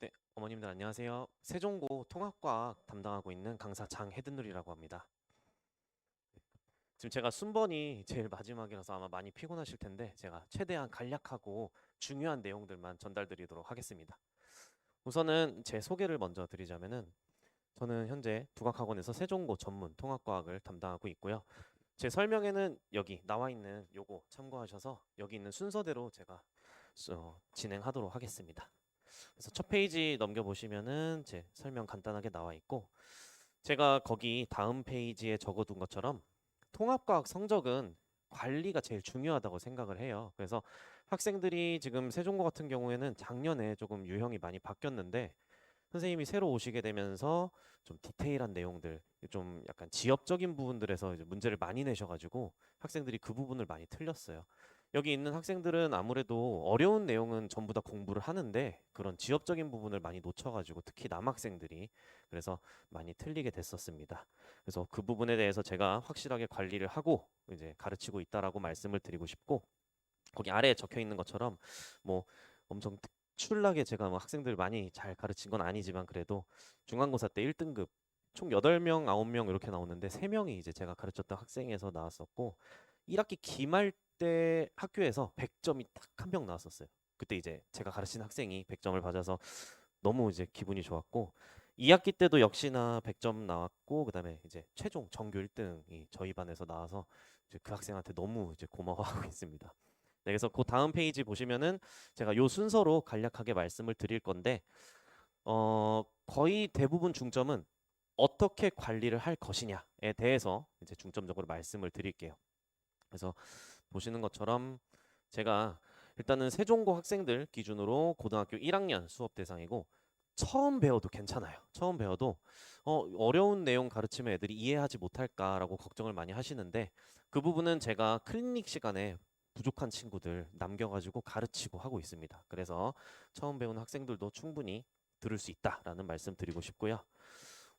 네, 어머님들 안녕하세요. 세종고 통합과학 담당하고 있는 강사 장혜든누리라고 합니다. 지금 제가 순번이 제일 마지막이라서 아마 많이 피곤하실 텐데 제가 최대한 간략하고 중요한 내용들만 전달드리도록 하겠습니다. 우선은 제 소개를 먼저 드리자면은 저는 현재 국악학원에서 세종고 전문 통합과학을 담당하고 있고요. 제 설명에는 여기 나와 있는 요거 참고하셔서 여기 있는 순서대로 제가 진행하도록 하겠습니다. 그래서 첫 페이지 넘겨보시면은 제 설명 간단하게 나와 있고 제가 거기 다음 페이지에 적어둔 것처럼 통합과학 성적은 관리가 제일 중요하다고 생각을 해요. 그래서 학생들이 지금 세종고 같은 경우에는 작년에 조금 유형이 많이 바뀌었는데 선생님이 새로 오시게 되면서 좀 디테일한 내용들, 좀 약간 지엽적인 부분들에서 이제 문제를 많이 내셔가지고 학생들이 그 부분을 많이 틀렸어요. 여기 있는 학생들은 아무래도 어려운 내용은 전부 다 공부를 하는데 그런 지엽적인 부분을 많이 놓쳐가지고 특히 남학생들이 그래서 많이 틀리게 됐었습니다. 그래서 그 부분에 대해서 제가 확실하게 관리를 하고 이제 가르치고 있다라고 말씀을 드리고 싶고 거기 아래에 적혀 있는 것처럼 뭐 엄청 특출나게 제가 뭐 학생들 많이 잘 가르친 건 아니지만 그래도 중간고사 때 1등급 총 8명, 9명 이렇게 나오는데 3명이 이제 제가 가르쳤던 학생에서 나왔었고 1학기 기말 때 학교에서 100점이 딱 한 명 나왔었어요. 그때 이제 제가 가르친 학생이 100점을 받아서 너무 이제 기분이 좋았고 2학기 때도 역시나 100점 나왔고 그다음에 이제 최종 전교 1등이 저희 반에서 나와서 이제 그 학생한테 너무 이제 고마워하고 있습니다. 네, 그래서 그 다음 페이지 보시면은 제가 요 순서로 간략하게 말씀을 드릴 건데 거의 대부분 중점은 어떻게 관리를 할 것이냐에 대해서 이제 중점적으로 말씀을 드릴게요. 그래서 보시는 것처럼 제가 일단은 세종고 학생들 기준으로 고등학교 1학년 수업 대상이고 처음 배워도 괜찮아요. 처음 배워도 어려운 내용 가르치면 애들이 이해하지 못할까라고 걱정을 많이 하시는데 그 부분은 제가 클리닉 시간에 부족한 친구들 남겨가지고 가르치고 하고 있습니다. 그래서 처음 배우는 학생들도 충분히 들을 수 있다라는 말씀 드리고 싶고요.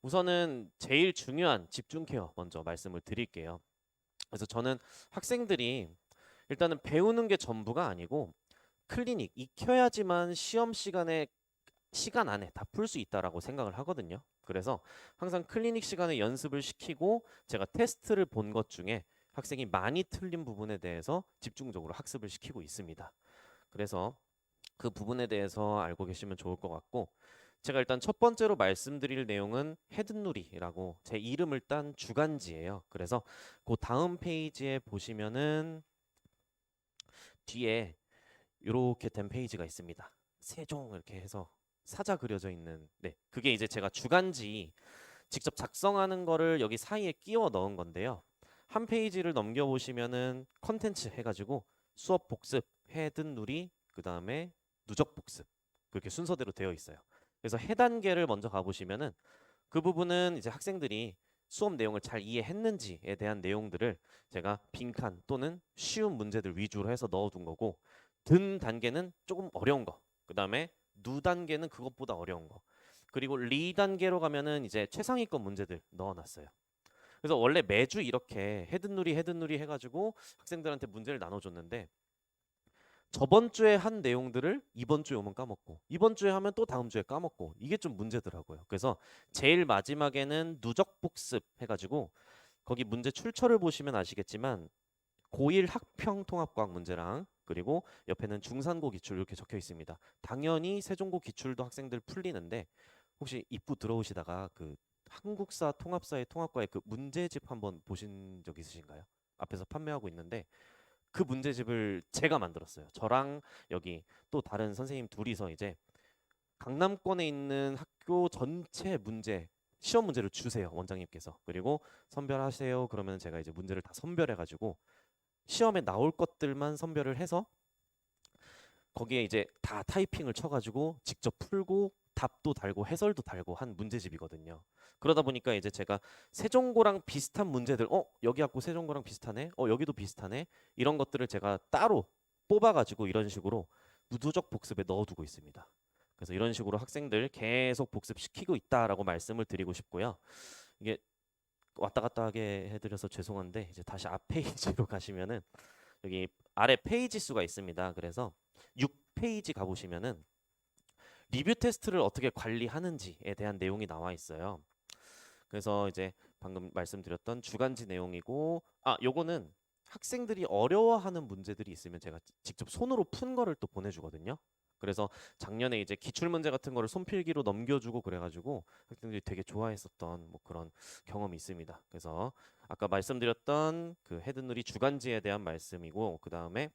우선은 제일 중요한 집중 케어 먼저 말씀을 드릴게요. 그래서 저는 학생들이 일단은 배우는 게 전부가 아니고 클리닉 익혀야지만 시간 안에 다 풀 수 있다라고 생각을 하거든요. 그래서 항상 클리닉 시간에 연습을 시키고 제가 테스트를 본 것 중에 학생이 많이 틀린 부분에 대해서 집중적으로 학습을 시키고 있습니다. 그래서 그 부분에 대해서 알고 계시면 좋을 것 같고 제가 일단 첫 번째로 말씀드릴 내용은 헤든누리라고 제 이름을 딴 주간지예요. 그래서 그 다음 페이지에 보시면은 뒤에 이렇게 된 페이지가 있습니다. 세종 이렇게 해서 사자 그려져 있는 네 그게 이제 제가 주간지 직접 작성하는 거를 여기 사이에 끼워 넣은 건데요. 한 페이지를 넘겨 보시면은 컨텐츠 해가지고 수업 복습 해든 누리 그 다음에 누적 복습 그렇게 순서대로 되어 있어요. 그래서 해 단계를 먼저 가보시면은 그 부분은 이제 학생들이 수업 내용을 잘 이해했는지에 대한 내용들을 제가 빈칸 또는 쉬운 문제들 위주로 해서 넣어둔 거고 든 단계는 조금 어려운 거 그 다음에 누 단계는 그것보다 어려운 거 그리고 리 단계로 가면은 이제 최상위권 문제들 넣어놨어요. 그래서 원래 매주 이렇게 헤든누리 해가지고 학생들한테 문제를 나눠줬는데 저번 주에 한 내용들을 이번 주에 오면 까먹고 이번 주에 하면 또 다음 주에 까먹고 이게 좀 문제더라고요. 그래서 제일 마지막에는 누적 복습 해가지고 거기 문제 출처를 보시면 아시겠지만 고1 학평 통합과학 문제랑 그리고 옆에는 중산고 기출 이렇게 적혀 있습니다. 당연히 세종고 기출도 학생들 풀리는데 혹시 입구 들어오시다가 그 한국사 통합사의 통합과의 그 문제집 한번 보신 적 있으신가요? 앞에서 판매하고 있는데 그 문제집을 제가 만들었어요. 저랑 여기 또 다른 선생님 둘이서 이제 강남권에 있는 학교 전체 문제 시험 문제를 주세요. 원장님께서. 그리고 선별하세요. 그러면 제가 이제 문제를 다 선별해 가지고 시험에 나올 것들만 선별을 해서 거기에 이제 다 타이핑을 쳐가지고 직접 풀고 답도 달고 해설도 달고 한 문제집이거든요. 그러다 보니까 이제 제가 세종고랑 비슷한 문제들, 여기 갖고 세종고랑 비슷하네, 여기도 비슷하네, 이런 것들을 제가 따로 뽑아가지고 이런 식으로 무두적 복습에 넣어두고 있습니다. 그래서 이런 식으로 학생들 계속 복습시키고 있다라고 말씀을 드리고 싶고요. 이게 왔다 갔다 하게 해드려서 죄송한데 이제 다시 앞 페이지로 가시면은 여기 아래 페이지 수가 있습니다. 그래서 6페이지 가보시면은 리뷰 테스트를 어떻게 관리하는지에 대한 내용이 나와 있어요. 그래서 이제 방금 말씀드렸던 주간지 내용이고, 요거는 학생들이 어려워하는 문제들이 있으면 제가 직접 손으로 푼 거를 또 보내주거든요. 그래서 작년에 이제 기출 문제 같은 거를 손필기로 넘겨주고 그래가지고 학생들이 되게 좋아했었던 뭐 그런 경험이 있습니다. 그래서 아까 말씀드렸던 그 헤드누리 주간지에 대한 말씀이고, 그 다음에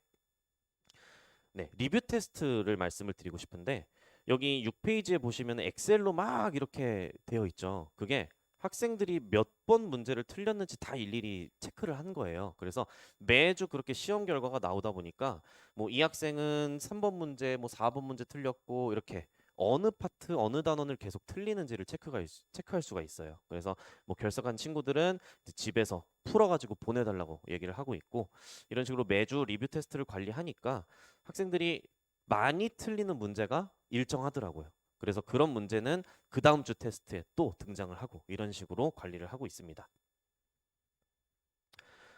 네, 리뷰 테스트를 말씀을 드리고 싶은데, 여기 6페이지에 보시면 엑셀로 막 이렇게 되어 있죠. 그게 학생들이 몇 번 문제를 틀렸는지 다 일일이 체크를 한 거예요. 그래서 매주 그렇게 시험 결과가 나오다 보니까 뭐 이 학생은 3번 문제, 뭐 4번 문제 틀렸고, 이렇게 어느 파트, 어느 단원을 계속 틀리는지를 체크할 수가 있어요. 그래서 뭐 결석한 친구들은 이제 집에서 풀어가지고 보내달라고 얘기를 하고 있고, 이런 식으로 매주 리뷰 테스트를 관리하니까 학생들이 많이 틀리는 문제가 일정하더라고요. 그래서 그런 문제는 그 다음 주 테스트에 또 등장을 하고, 이런 식으로 관리를 하고 있습니다.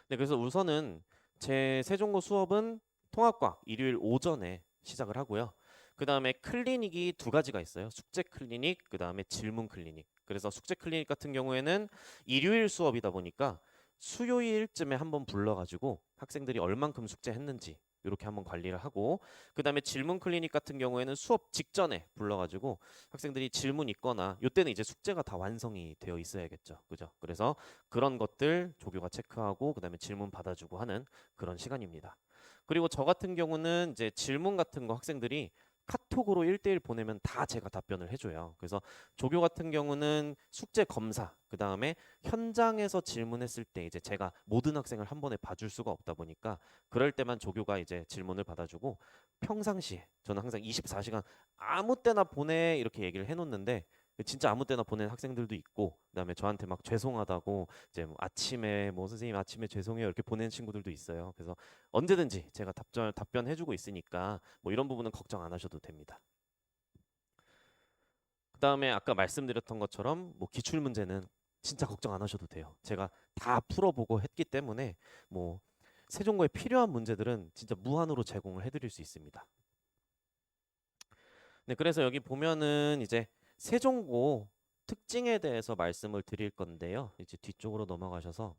네, 그래서 우선은 제 세종고 수업은 통합과학 일요일 오전에 시작을 하고요. 그 다음에 클리닉이 두 가지가 있어요. 숙제 클리닉, 그 다음에 질문 클리닉. 그래서 숙제 클리닉 같은 경우에는 일요일 수업이다 보니까 수요일쯤에 한번 불러가지고 학생들이 얼만큼 숙제했는지 이렇게 한번 관리를 하고, 그 다음에 질문 클리닉 같은 경우에는 수업 직전에 불러가지고 학생들이 질문 있거나, 이때는 이제 숙제가 다 완성이 되어 있어야겠죠. 그죠? 그래서 그런 것들 조교가 체크하고, 그 다음에 질문 받아주고 하는 그런 시간입니다. 그리고 저 같은 경우는 이제 질문 같은 거 학생들이 카톡으로 1대1 보내면 다 제가 답변을 해줘요. 그래서 조교 같은 경우는 숙제 검사, 그 다음에 현장에서 질문했을 때 이제 제가 모든 학생을 한 번에 봐줄 수가 없다 보니까 그럴 때만 조교가 이제 질문을 받아주고, 평상시에 저는 항상 24시간 아무 때나 보내 이렇게 얘기를 해놓는데, 진짜 아무 때나 보낸 학생들도 있고, 그다음에 저한테 막 죄송하다고 이제 뭐 아침에 뭐 선생님 아침에 죄송해요 이렇게 보낸 친구들도 있어요. 그래서 언제든지 제가 답변해주고 있으니까 뭐 이런 부분은 걱정 안 하셔도 됩니다. 그다음에 아까 말씀드렸던 것처럼 뭐 기출 문제는 진짜 걱정 안 하셔도 돼요. 제가 다 풀어보고 했기 때문에 뭐 세종고에 필요한 문제들은 진짜 무한으로 제공을 해드릴 수 있습니다. 네, 그래서 여기 보면은 이제 세종고 특징에 대해서 말씀을 드릴 건데요. 이제 뒤쪽으로 넘어가셔서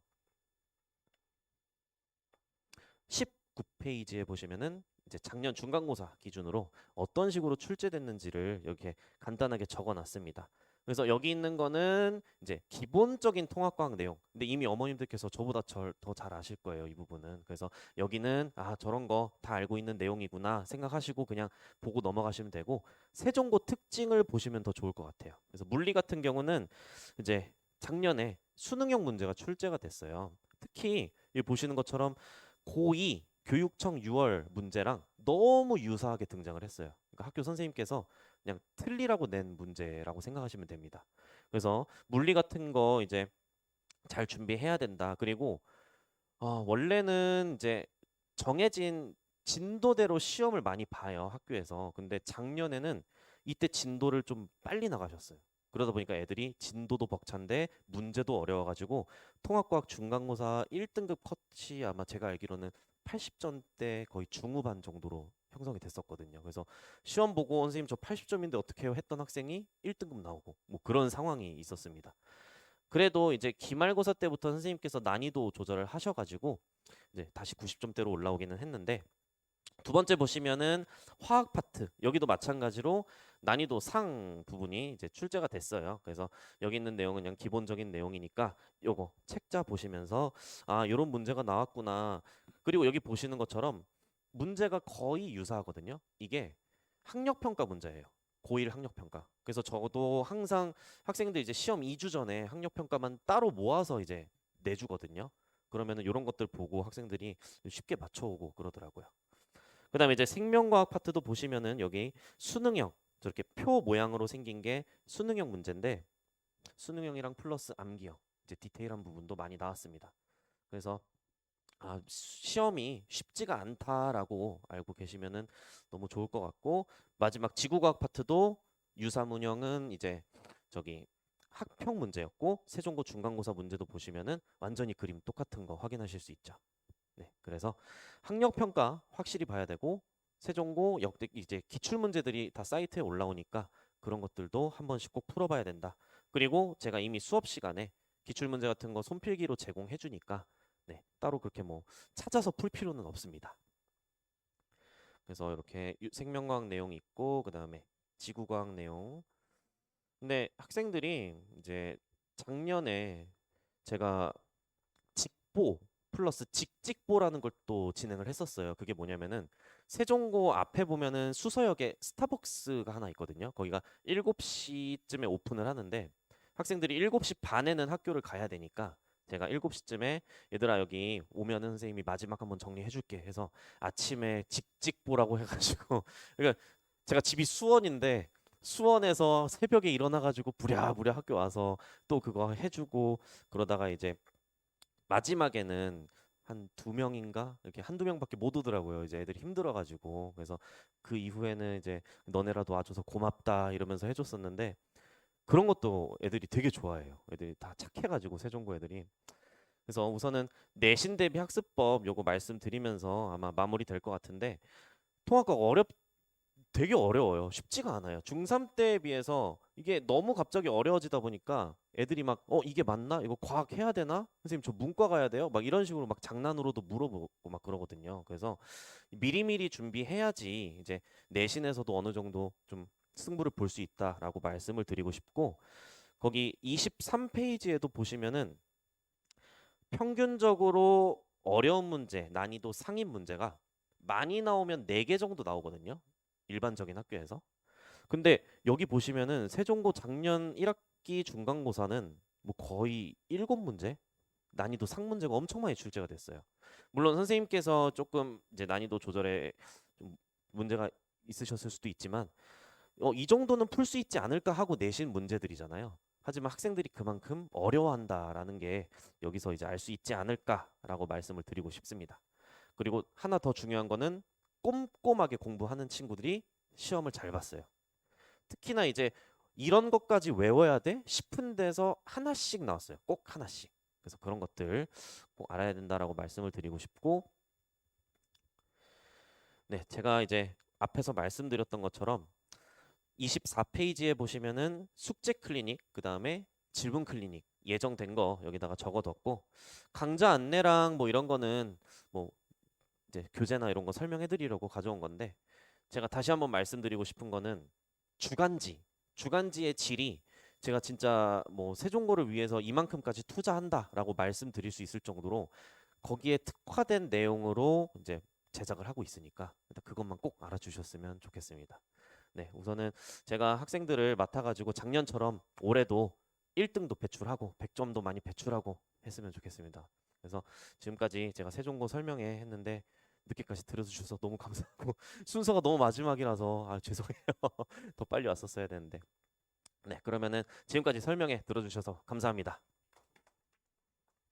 19페이지에 보시면은 이제 작년 중간고사 기준으로 어떤 식으로 출제됐는지를 이렇게 간단하게 적어놨습니다. 그래서 여기 있는 거는 이제 기본적인 통합과학 내용. 근데 이미 어머님들께서 저보다 더 잘 아실 거예요, 이 부분은. 그래서 여기는 저런 거 다 알고 있는 내용이구나 생각하시고 그냥 보고 넘어가시면 되고, 세종고 특징을 보시면 더 좋을 것 같아요. 그래서 물리 같은 경우는 이제 작년에 수능형 문제가 출제가 됐어요. 특히 여기 보시는 것처럼 고2 교육청 6월 문제랑 너무 유사하게 등장을 했어요. 그러니까 학교 선생님께서 그냥 틀리라고 낸 문제라고 생각하시면 됩니다. 그래서 물리 같은 거 이제 잘 준비해야 된다. 그리고 원래는 이제 정해진 진도대로 시험을 많이 봐요, 학교에서. 근데 작년에는 이때 진도를 좀 빨리 나가셨어요. 그러다 보니까 애들이 진도도 벅찬데 문제도 어려워가지고 통합과학 중간고사 1등급 컷이 아마 제가 알기로는 80점대 거의 중후반 정도로 형성이 됐었거든요. 그래서 시험 보고 선생님 저 80점인데 어떻게 해요? 했던 학생이 1등급 나오고 뭐 그런 상황이 있었습니다. 그래도 이제 기말고사 때부터 선생님께서 난이도 조절을 하셔가지고 이제 다시 90점대로 올라오기는 했는데, 두 번째 보시면은 화학 파트, 여기도 마찬가지로 난이도 상 부분이 이제 출제가 됐어요. 그래서 여기 있는 내용은 그냥 기본적인 내용이니까 요거 책자 보시면서 요런 문제가 나왔구나. 그리고 여기 보시는 것처럼 문제가 거의 유사하거든요. 이게 학력평가 문제예요. 고1 학력평가. 그래서 저도 항상 학생들 이제 시험 2주 전에 학력평가만 따로 모아서 이제 내주거든요. 그러면은 이런 것들 보고 학생들이 쉽게 맞춰오고 그러더라고요. 그다음에 이제 생명과학 파트도 보시면은 여기 수능형 저렇게 표 모양으로 생긴 게 수능형 문제인데, 수능형이랑 플러스 암기형 이제 디테일한 부분도 많이 나왔습니다. 그래서 시험이 쉽지가 않다라고 알고 계시면은 너무 좋을 것 같고, 마지막 지구과학 파트도 유사문형은 이제 저기 학평 문제였고, 세종고 중간고사 문제도 보시면은 완전히 그림 똑같은 거 확인하실 수 있죠. 네, 그래서 학력 평가 확실히 봐야 되고, 세종고 역대 이제 기출 문제들이 다 사이트에 올라오니까 그런 것들도 한 번씩 꼭 풀어봐야 된다. 그리고 제가 이미 수업 시간에 기출 문제 같은 거 손필기로 제공해 주니까 네, 따로 그렇게 뭐 찾아서 풀 필요는 없습니다. 그래서 이렇게 생명과학 내용 있고 그다음에 지구과학 내용. 근데 학생들이 이제 작년에 제가 직보 플러스 직직보라는 걸 또 진행을 했었어요. 그게 뭐냐면은 세종고 앞에 보면은 수서역에 스타벅스가 하나 있거든요. 거기가 7시쯤에 오픈을 하는데 학생들이 7시 반에는 학교를 가야 되니까 제가 7시쯤에 얘들아 여기 오면은 선생님이 마지막 한번 정리해 줄게 해서 아침에 직직보라고 해가지고 그러니까 제가 집이 수원인데 수원에서 새벽에 일어나가지고 부랴부랴 학교 와서 또 그거 해주고 그러다가 이제 마지막에는 한 두 명인가 이렇게 한두 명밖에 못 오더라고요. 이제 애들이 힘들어가지고 그래서 그 이후에는 이제 너네라도 와줘서 고맙다 이러면서 해줬었는데 그런 것도 애들이 되게 좋아해요. 애들이 다 착해가지고 세종고 애들이. 그래서 우선은 내신 대비 학습법 요거 말씀드리면서 아마 마무리 될 것 같은데 통합과 되게 어려워요. 쉽지가 않아요. 중3 때에 비해서 이게 너무 갑자기 어려워지다 보니까 애들이 막 이게 맞나? 이거 과학 해야 되나? 선생님 저 문과 가야 돼요? 막 이런 식으로 막 장난으로도 물어보고 막 그러거든요. 그래서 미리미리 준비해야지 이제 내신에서도 어느 정도 좀 승부를 볼 수 있다라고 말씀을 드리고 싶고 거기 23페이지에도 보시면은 평균적으로 어려운 문제, 난이도 상위 문제가 많이 나오면 4개 정도 나오거든요. 일반적인 학교에서. 근데 여기 보시면은 세종고 작년 1학기 중간고사는 뭐 거의 7문제? 난이도 상문제가 엄청 많이 출제가 됐어요. 물론 선생님께서 조금 이제 난이도 조절에 좀 문제가 있으셨을 수도 있지만 이 정도는 풀 수 있지 않을까 하고 내신 문제들이잖아요. 하지만 학생들이 그만큼 어려워한다라는 게 여기서 이제 알 수 있지 않을까라고 말씀을 드리고 싶습니다. 그리고 하나 더 중요한 거는 꼼꼼하게 공부하는 친구들이 시험을 잘 봤어요. 특히나 이제 이런 것까지 외워야 돼 싶은 데서 하나씩 나왔어요. 꼭 하나씩. 그래서 그런 것들 꼭 알아야 된다라고 말씀을 드리고 싶고, 네, 제가 이제 앞에서 말씀드렸던 것처럼 24페이지에 보시면은 숙제 클리닉, 그 다음에 질문 클리닉 예정된 거 여기다가 적어뒀고 강좌 안내랑 뭐 이런 거는 뭐 이제 교재나 이런 거 설명해 드리려고 가져온 건데 제가 다시 한번 말씀드리고 싶은 거는 주간지의 질이 제가 진짜 뭐 세종고를 위해서 이만큼까지 투자한다라고 말씀드릴 수 있을 정도로 거기에 특화된 내용으로 이제 제작을 하고 있으니까 일단 그것만 꼭 알아주셨으면 좋겠습니다. 네, 우선은 제가 학생들을 맡아가지고 작년처럼 올해도 1등도 배출하고 100점도 많이 배출하고 했으면 좋겠습니다. 그래서 지금까지 제가 세종고 설명회 했는데 늦게까지 들어주셔서 너무 감사하고 순서가 너무 마지막이라서 죄송해요. 더 빨리 왔었어야 되는데. 네, 그러면은 지금까지 설명회 들어주셔서 감사합니다.